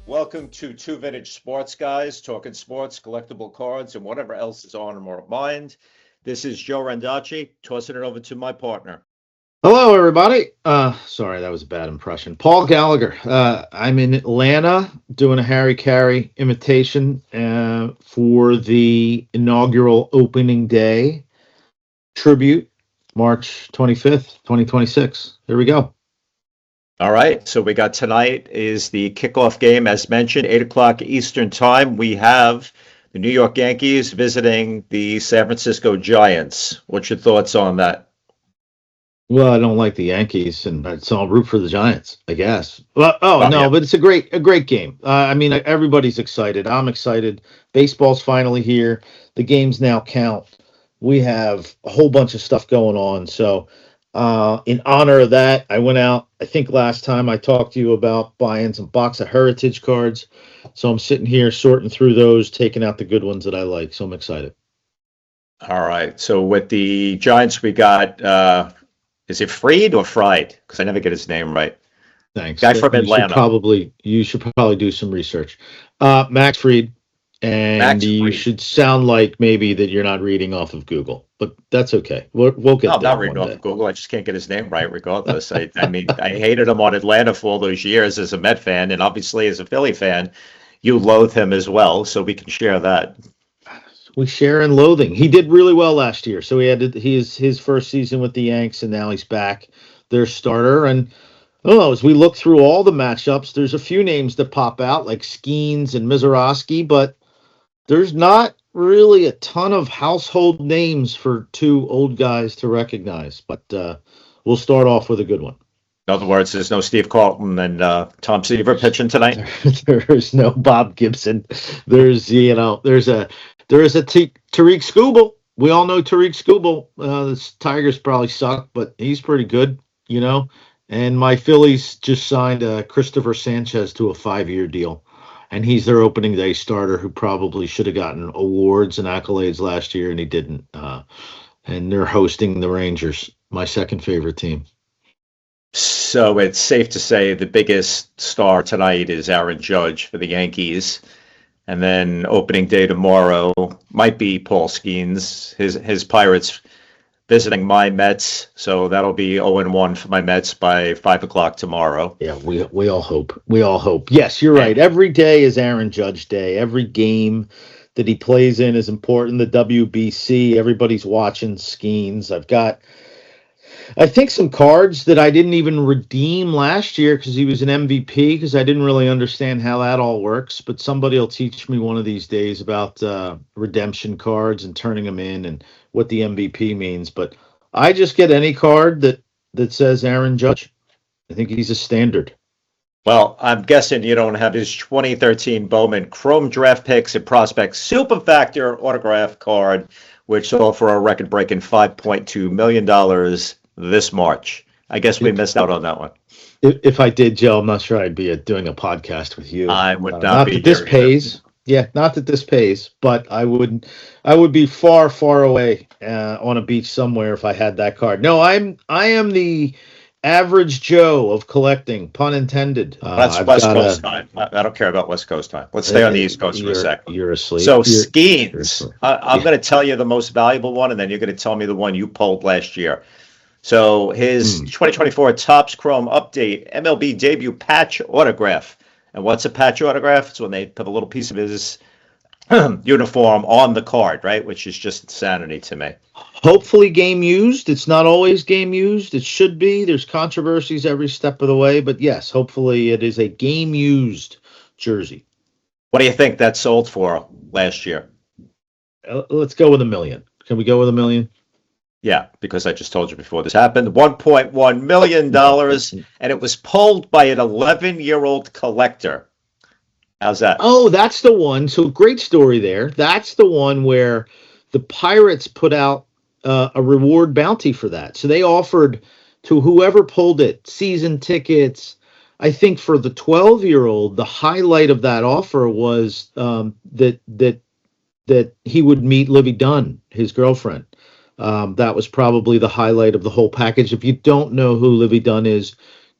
Welcome to Two Vintage Sports Guys, talking sports, collectible cards, and whatever else is on our mind. This is Joe Randacci, tossing it over to my partner. Hello, everybody. Sorry, that was a bad impression. Paul Gallagher. I'm in Atlanta doing a Harry Carey imitation for the inaugural opening day tribute, March 25th, 2026. Here we go. All right, so we got tonight is the kickoff game, as mentioned, 8 o'clock Eastern Time. We have the New York Yankees visiting the San Francisco Giants. What's your thoughts on that? Well, I don't like the Yankees, and so I'll root for the Giants, I guess. Well, Yeah. but it's a great game. I mean, everybody's excited. I'm excited. Baseball's finally here. The games now count. We have a whole bunch of stuff going on. So, in honor of that, I went out. I think last time I talked to you about buying some box of Heritage cards. So I'm sitting here sorting through those, taking out the good ones that I like. So I'm excited. All right, so with the Giants, we got, is it Fried or Fried? Because I never get his name right. Thanks. Guy from Atlanta. You should probably do some research. Max Fried, and Max you Fried. should sound like maybe that you're not reading off of Google, but that's okay. We'll get No, I'm there not reading one off day. of Google. I just can't get his name right regardless. I mean, I hated him on Atlanta for all those years as a Met fan, and obviously as a Philly fan, you loathe him as well, so we can share that. We share in loathing. He did really well last year, so his first season with the Yanks, and now he's back, their starter. And I don't know, as we look through all the matchups, there's a few names that pop out, like Skeens and Mizorowski, but there's not really a ton of household names for two old guys to recognize. But we'll start off with a good one. In other words, there's no Steve Carlton and Tom Seaver pitching tonight. There's no Bob Gibson. There's a Tariq Skubal. We all know Tariq Skubal. The Tigers probably suck, but he's pretty good, And my Phillies just signed Christopher Sanchez to a 5-year deal. And he's their opening day starter who probably should have gotten awards and accolades last year, and he didn't. And they're hosting the Rangers, my second favorite team. So it's safe to say the biggest star tonight is Aaron Judge for the Yankees. And then opening day tomorrow might be Paul Skeens, his Pirates visiting my Mets. So that'll be 0-1 for my Mets by 5 o'clock tomorrow. Yeah, we all hope. We all hope. Yes, you're right. Every day is Aaron Judge Day. Every game that he plays in is important. The WBC, everybody's watching Skeens. I've got, I think, some cards that I didn't even redeem last year because he was an MVP, because I didn't really understand how that all works. But somebody will teach me one of these days about redemption cards and turning them in and what the MVP means. But I just get any card that says Aaron Judge. I think he's a standard. Well, I'm guessing you don't have his 2013 Bowman Chrome Draft Picks and Prospects Super Factor autograph card, which sold for a record-breaking $5.2 million this March. I guess we missed out on that one. If I did, Joe, I'm not sure I'd be doing a podcast with you. I would not not be. That this pays. Yeah, not that this pays, but I would be far, far away on a beach somewhere if I had that card. No, I am the average Joe of collecting, pun intended. That's West Coast time. I don't care about West Coast time. Let's stay on the East Coast for a second. You're asleep. So Skeens, I'm going to tell you the most valuable one, and then you're going to tell me the one you pulled last year. So his 2024 Topps Chrome Update MLB debut patch autograph. And what's a patch autograph? It's when they put a little piece of his uniform on the card, right? Which is just insanity to me. Hopefully game used. It's not always game used. It should be. There's controversies every step of the way. But yes, hopefully it is a game used jersey. What do you think that sold for last year? Let's go with $1 million. Can we go with $1 million? Yeah, because I just told you before this happened, $1.1 million, and it was pulled by an 11-year-old collector. How's that? Oh, that's the one. So great story there. That's the one where the Pirates put out a reward bounty for that. So they offered to whoever pulled it season tickets. I think for the 12-year-old, the highlight of that offer was that he would meet Livy Dunn, his girlfriend. That was probably the highlight of the whole package. If you don't know who Livy Dunn is,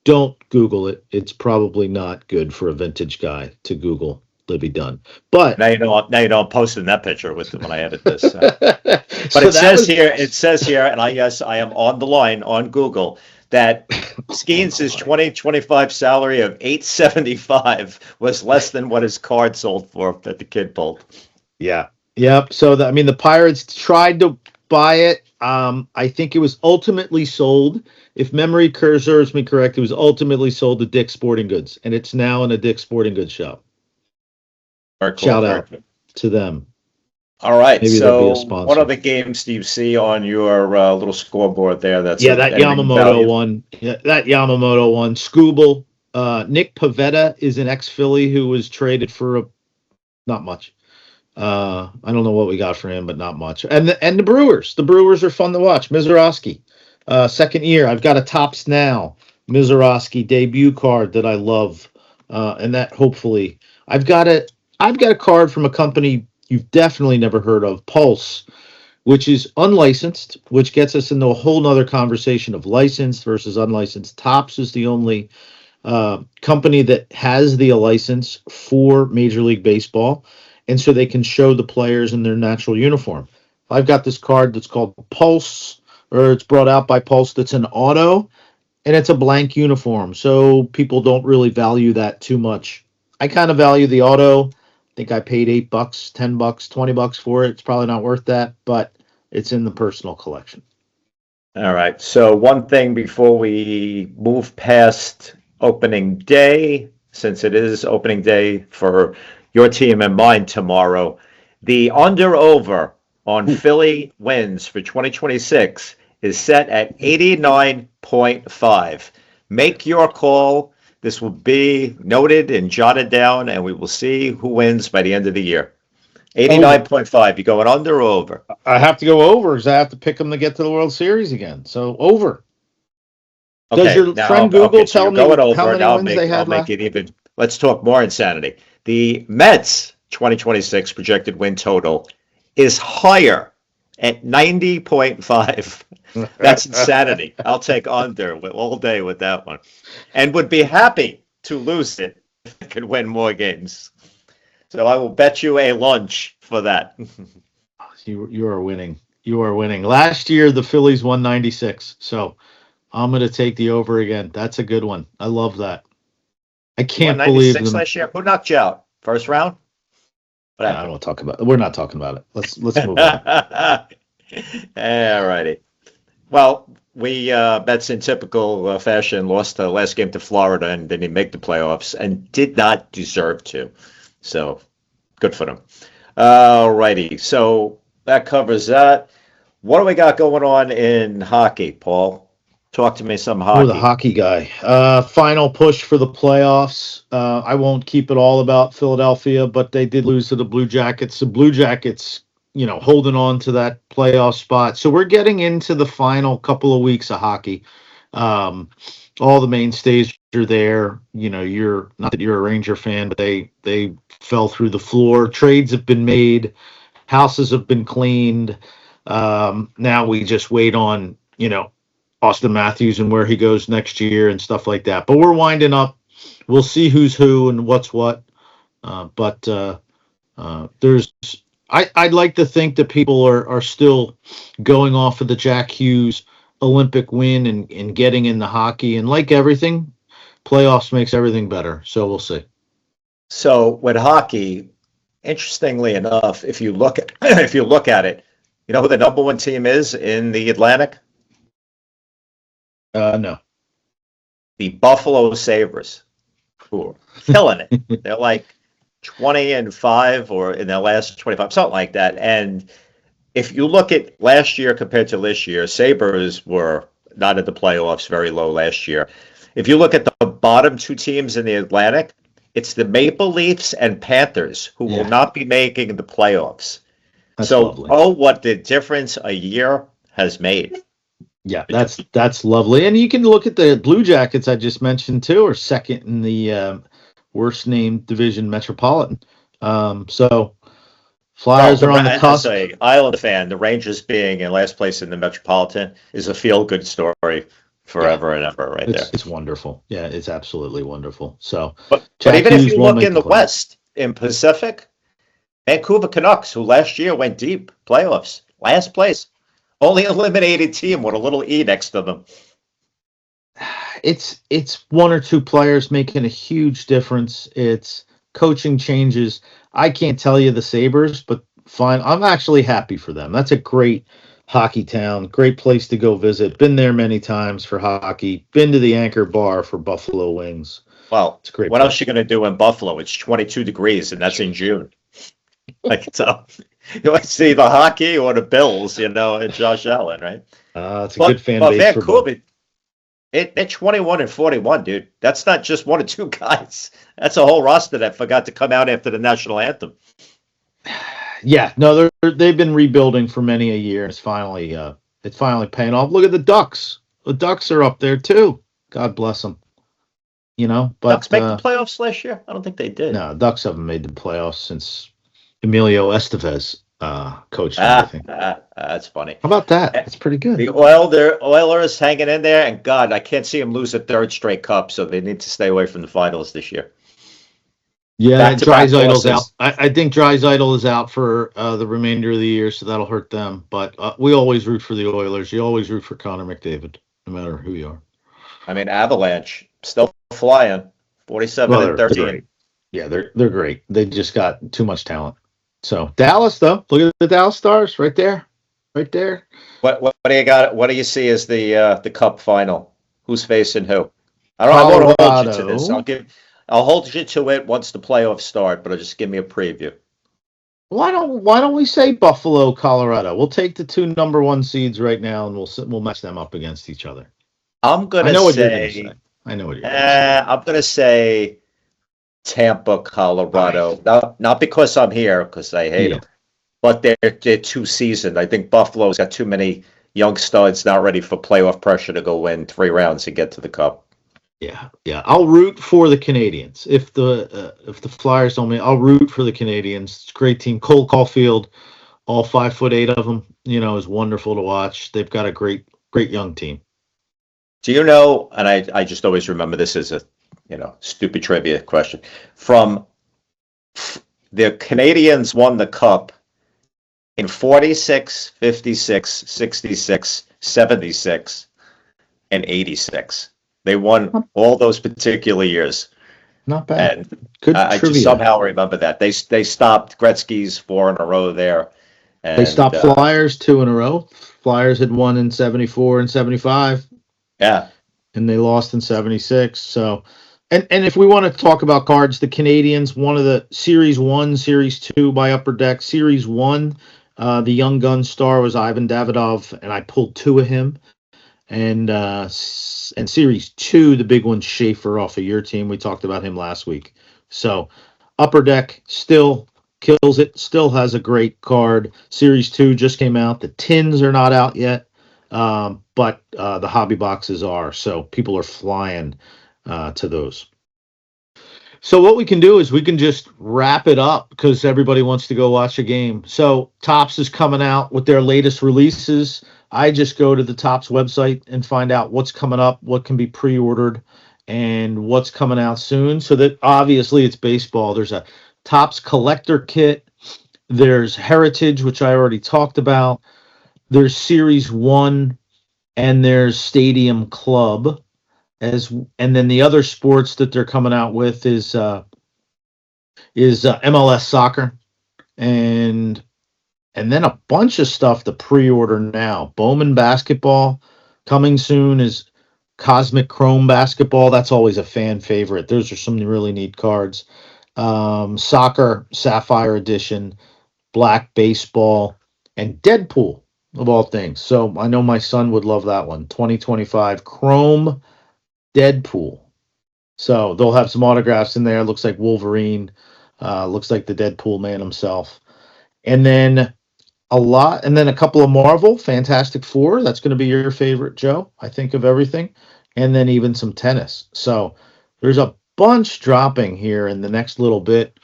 don't Google it. It's probably not good for a vintage guy to Google Libby Dunn. But Now you know I'm posting that picture with when I edit this. But so it says here, and I am on the line on Google that Skeens' 2025 salary of $875 was less than what his card sold for that the kid pulled. Yeah. Yep. So the Pirates tried to buy it. I think it was ultimately sold. If memory serves me correct, it was ultimately sold to Dick's Sporting Goods, and it's now in a Dick's Sporting Goods shop. Very cool, Shout very out cool. to them. All right. Maybe they'll be a sponsor. What other games do you see on your little scoreboard there? That's that Yamamoto one. Yeah, that Yamamoto one. Scooble. Nick Pavetta is an ex-Philly who was traded for not much. I don't know what we got for him, but not much. And the Brewers. The Brewers are fun to watch. Mizorowski, second year. I've got a Topps Now Mizorowski debut card that I love, and that hopefully I've got a card from a company you've definitely never heard of, Pulse, which is unlicensed, which gets us into a whole nother conversation of licensed versus unlicensed. Topps is the only company that has the license for Major League Baseball, and so they can show the players in their natural uniform. I've got this card that's called Pulse, or it's brought out by Pulse, that's an auto, and it's a blank uniform, so people don't really value that too much. I kind of value the auto. I think I paid $8, $10, $20 for it. It's probably not worth that, but it's in the personal collection. All right. So one thing before we move past opening day, since it is opening day for your team and mine tomorrow, the under-over on Philly wins for 2026 is set at 89.5. Make your call. This will be noted and jotted down, and we will see who wins by the end of the year. 89.5. You going under or over? I have to go over because I have to pick them to get to the World Series again. So over. Okay, Does your friend Google tell me how many wins they had left? It even. Let's talk more insanity. The Mets 2026 projected win total is higher at 90.5. That's insanity. I'll take under all day with that one, and would be happy to lose it if I could win more games. So I will bet you a lunch for that. You are winning. You are winning. Last year the Phillies won 96, so I'm going to take the over again. That's a good one. I love that. I can't believe them. Last year. Who knocked you out? First round? I don't want to talk about it. We're not talking about it. Let's move on. All righty. Well, we Mets in typical fashion lost the last game to Florida and didn't make the playoffs and did not deserve to. So good for them. All righty. So that covers that. What do we got going on in hockey, Paul? Talk to me some hockey. Oh, the hockey guy. Final push for the playoffs. I won't keep it all about Philadelphia, but they did lose to the Blue Jackets. The Blue Jackets, holding on to that playoff spot. So we're getting into the final couple of weeks of hockey. All the mainstays are there. You're not that you're a Ranger fan, but they fell through the floor. Trades have been made. Houses have been cleaned. Now we just wait on, Austin Matthews and where he goes next year and stuff like that. But we're winding up. We'll see who's who and what's what. But I'd like to think that people are still going off of the Jack Hughes Olympic win and getting into hockey. And like everything, playoffs makes everything better. So we'll see. So with hockey, interestingly enough, if you look at it, you know who the number one team is in the Atlantic? No. The Buffalo Sabres, who are killing it. They're like 20-5 or in their last 25, something like that. And if you look at last year compared to this year, Sabres were not at the playoffs, very low last year. If you look at the bottom two teams in the Atlantic, it's the Maple Leafs and Panthers who will not be making the playoffs. That's so, lovely. What the difference a year has made. Yeah, that's lovely. And you can look at the Blue Jackets I just mentioned too, are second in the worst named division, Metropolitan. So Flyers are on the cusp. As an Island fan, the Rangers being in last place in the Metropolitan is a feel-good story forever and ever right there. It's wonderful. Yeah, it's absolutely wonderful. So, But Jack even if Hughes you won't look make in the the playoffs. West, in Pacific, Vancouver Canucks, who last year went deep playoffs, last place, only eliminated team with a little E next to them. It's one or two players making a huge difference. It's coaching changes. I can't tell you the Sabres, but fine. I'm actually happy for them. That's a great hockey town, great place to go visit. Been there many times for hockey. Been to the Anchor Bar for Buffalo Wings. Well, It's a great what place. else you going to do in Buffalo? It's 22 degrees, and that's in June. I can tell. You want to see the hockey or the Bills, and Josh Allen, right? It's a good fan but base for both. Vancouver, they're 21 and 41, dude. That's not just one or two guys. That's a whole roster that forgot to come out after the national anthem. Yeah, no, they've been rebuilding for many a year. It's finally paying off. Look at the Ducks. The Ducks are up there too. God bless them. But Ducks make the playoffs last year? I don't think they did. no, Ducks haven't made the playoffs since Emilio Estevez coached them, I think. That's funny. How about that? That's pretty good. The Oilers hanging in there, and God, I can't see them lose a third straight cup, so they need to stay away from the finals this year. Yeah, Back-to-back Dreisaitl's losses. out. I think Draisaitl is out for the remainder of the year, so that'll hurt them. But we always root for the Oilers. You always root for Connor McDavid, no matter who you are. I mean, Avalanche still flying, 47 and 13. They're great. Yeah, they're great. They just got too much talent. So Dallas, though, look at the Dallas Stars right there. What do you got? What do you see as the Cup final? Who's facing who? I won't hold you to this. I'll hold you to it once the playoffs start, but just give me a preview. Why don't we say Buffalo, Colorado? We'll take the two number one seeds right now, and we'll match them up against each other. I'm gonna say. I know what you're gonna say. I'm gonna say Tampa, Colorado. Not because I'm here, because I hate them, but they're too seasoned. I think Buffalo's got too many young studs not ready for playoff pressure to go win 3 rounds and get to the Cup. Yeah. I'll root for the Canadians. If the Flyers don't make, I'll root for the Canadians. It's a great team. Cole Caulfield, all 5'8" of them, is wonderful to watch. They've got a great young team. Do you know? And I just always remember this as a stupid trivia question. From the Canadians won the Cup in 46, 56, 66, 76, and 86. They won all those particular years. Not bad. And good I trivia. just somehow remember that. They stopped Gretzky's 4 in a row there. And, they stopped Flyers 2 in a row. Flyers had won in 74 and 75. Yeah. And they lost in 76. So, and if we want to talk about cards, the Canadians, one of the Series 1, Series 2 by Upper Deck. Series 1, the young gun star was Ivan Davidov, and I pulled 2 of him. And Series 2, the big one, Schaefer off of your team. We talked about him last week. So Upper Deck still kills it, still has a great card. Series 2 just came out. The tins are not out yet, but the hobby boxes are. So people are flying to those. So what we can do is we can just wrap it up because everybody wants to go watch a game. So Topps is coming out with their latest releases. I just go to the Topps website and find out what's coming up, what can be pre-ordered, and what's coming out soon. So that obviously it's baseball. There's a Topps collector kit. There's Heritage, which I already talked about. There's Series 1, and there's Stadium Club. And then the other sports that they're coming out with is MLS soccer, and then a bunch of stuff to pre-order now. Bowman basketball coming soon is Cosmic Chrome basketball. That's always a fan favorite. Those are some really neat cards. Soccer Sapphire Edition, Black Baseball, and Deadpool of all things. So I know my son would love that one. 2025 Chrome Deadpool. So they'll have some autographs in there. Looks like Wolverine. Looks like the Deadpool man himself. And then a couple of Marvel, Fantastic Four. That's going to be your favorite, Joe, I think, of everything. And then even some tennis. So there's a bunch dropping here in the next little bit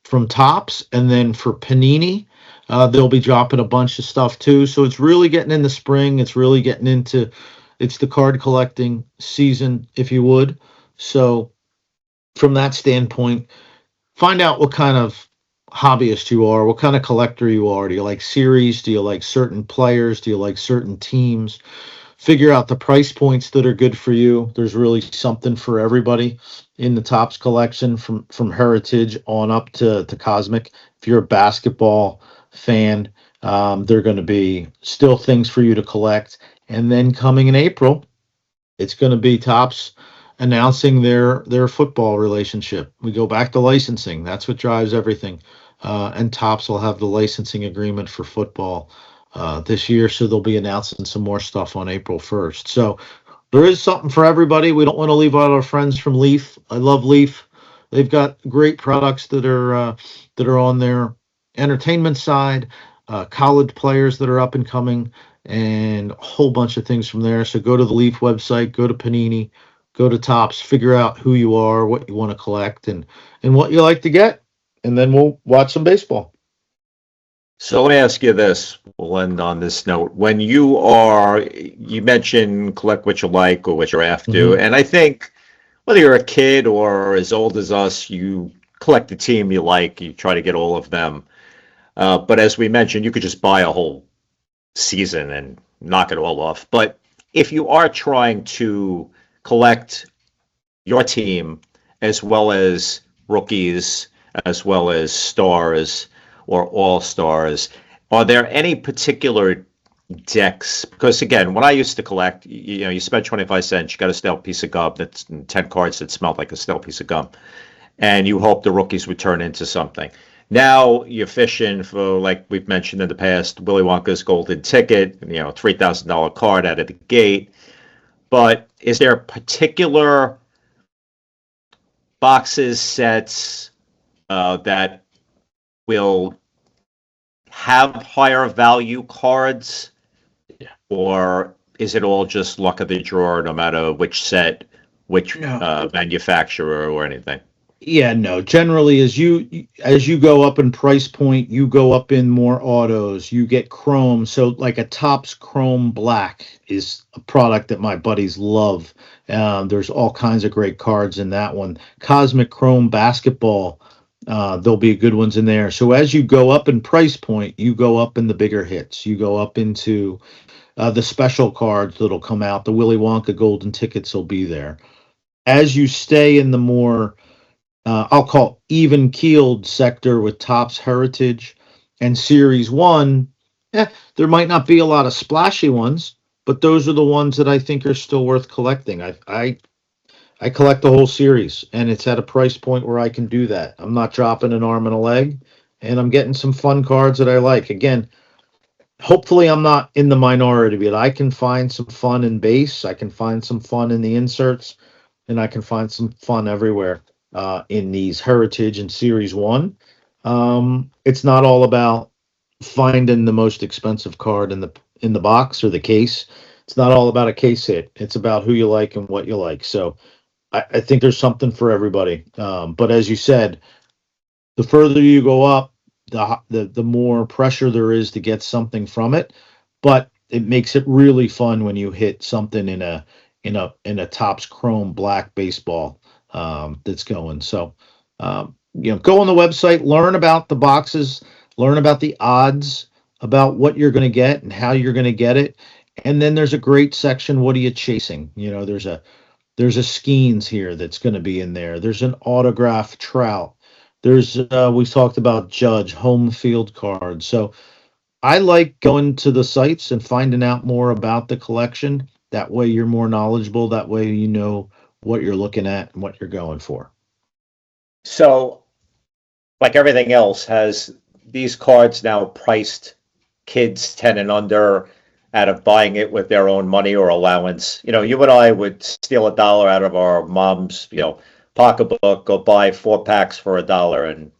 from Topps. And then for Panini, they'll be dropping a bunch of stuff too. So it's really getting into spring. It's really getting into It's the card collecting season, if you would. So from that standpoint, find out what kind of hobbyist you are, what kind of collector you are. Do you like series? Do you like certain players? Do you like certain teams? Figure out the price points that are good for you. There's really something for everybody in the Topps collection, from Heritage on up to Cosmic. If you're a basketball fan, there are going to be still things for you to collect. And then coming in April, it's going to be Topps announcing their football relationship. We go back to licensing. That's what drives everything. And Topps will have the licensing agreement for football this year, so they'll be announcing some more stuff on April 1st. So there is something for everybody. We don't want to leave out our friends from Leaf. I love Leaf. They've got great products that are on their entertainment side, college players that are up and coming, and a whole bunch of things from there. So go to the Leaf website, go to Panini, go to Topps, figure out who you are, what you want to collect, and what you like to get, and then we'll watch some baseball. So let me ask you this. We'll end on this note. When you mentioned collect what you like or what you're after, and I think whether you're a kid or as old as us, you collect the team you like, you try to get all of them. But as we mentioned, you could just buy a whole season and knock it all off. But if you are trying to collect your team as well as rookies, as well as stars or all stars, are there any particular decks? Because again, when I used to collect, you spent 25 cents, you got a stale piece of gum that's 10 cards that smelled like a stale piece of gum, and you hope the rookies would turn into something. Now you're fishing for, like we've mentioned in the past, Willy Wonka's golden ticket, $3,000 card out of the gate. But is there particular boxes, sets that will have higher value cards? Yeah. Or is it all just luck of the draw, no matter which set, which manufacturer or anything? Yeah, no. Generally, as you go up in price point, you go up in more autos. You get chrome. So, like a Topps Chrome Black is a product that my buddies love. There's all kinds of great cards in that one. Cosmic Chrome Basketball. There'll be good ones in there. So as you go up in price point, you go up in the bigger hits. You go up into the special cards that'll come out. The Willy Wonka golden tickets will be there. As you stay in the more I'll call even keeled sector with Topps Heritage and Series 1, there might not be a lot of splashy ones, but those are the ones that I think are still worth collecting. I collect the whole series, and it's at a price point where I can do that. I'm not dropping an arm and a leg, and I'm getting some fun cards that I like. Again, hopefully I'm not in the minority, but I can find some fun in base. I can find some fun in the inserts, and I can find some fun everywhere. In these Heritage and Series 1. It's not all about finding the most expensive card in the box or the case. It's not all about a case hit. It's about who you like and what you like. So I think there's something for everybody. But as you said, the further you go up, the more pressure there is to get something from it. But it makes it really fun when you hit something in a Topps Chrome Black baseball. That's going. So, go on the website, learn about the boxes, learn about the odds, about what you're going to get and how you're going to get it. And then there's a great section. What are you chasing? There's a Skeens here that's going to be in there. There's an autograph Trout. There's we talked about Judge home field cards. So I like going to the sites and finding out more about the collection. That way you're more knowledgeable. That way you know what you're looking at and what you're going for. So, like everything else, has these cards now priced kids 10 and under out of buying it with their own money or allowance? You and I would steal $1 out of our mom's, pocketbook, go buy 4 packs for $1 and,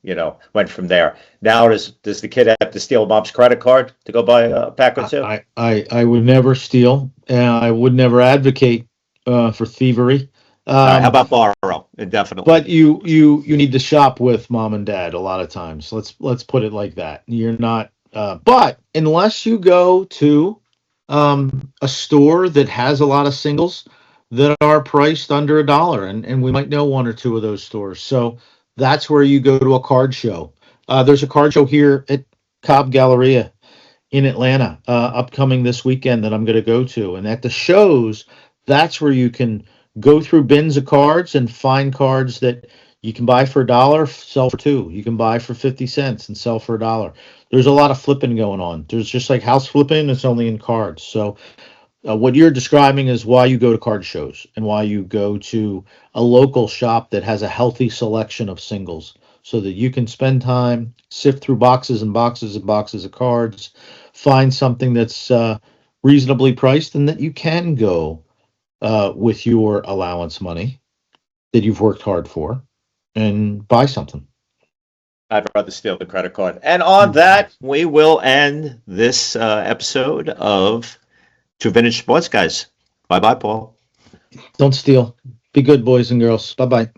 went from there. Now, does the kid have to steal mom's credit card to go buy a pack or two? I would never steal. I would never advocate for thievery. How about borrow indefinitely? But you need to shop with mom and dad a lot of times. Let's put it like that. You're not, but unless you go to a store that has a lot of singles that are priced under $1, and we might know one or two of those stores. So that's where you go to a card show. There's a card show here at Cobb Galleria in Atlanta, upcoming this weekend that I'm going to go to. And at the shows, that's where you can go through bins of cards and find cards that you can buy for $1, sell for $2. You can buy for 50 cents and sell for $1. There's a lot of flipping going on. There's just like house flipping, it's only in cards. So what you're describing is why you go to card shows and why you go to a local shop that has a healthy selection of singles so that you can spend time, sift through boxes and boxes and boxes of cards, find something that's reasonably priced and that you can go with your allowance money that you've worked hard for and buy something. I'd rather steal the credit card. And on that, we will end this episode of Two Vintage Sports Guys. Bye-bye, Paul. Don't steal. Be good, boys and girls. Bye-bye.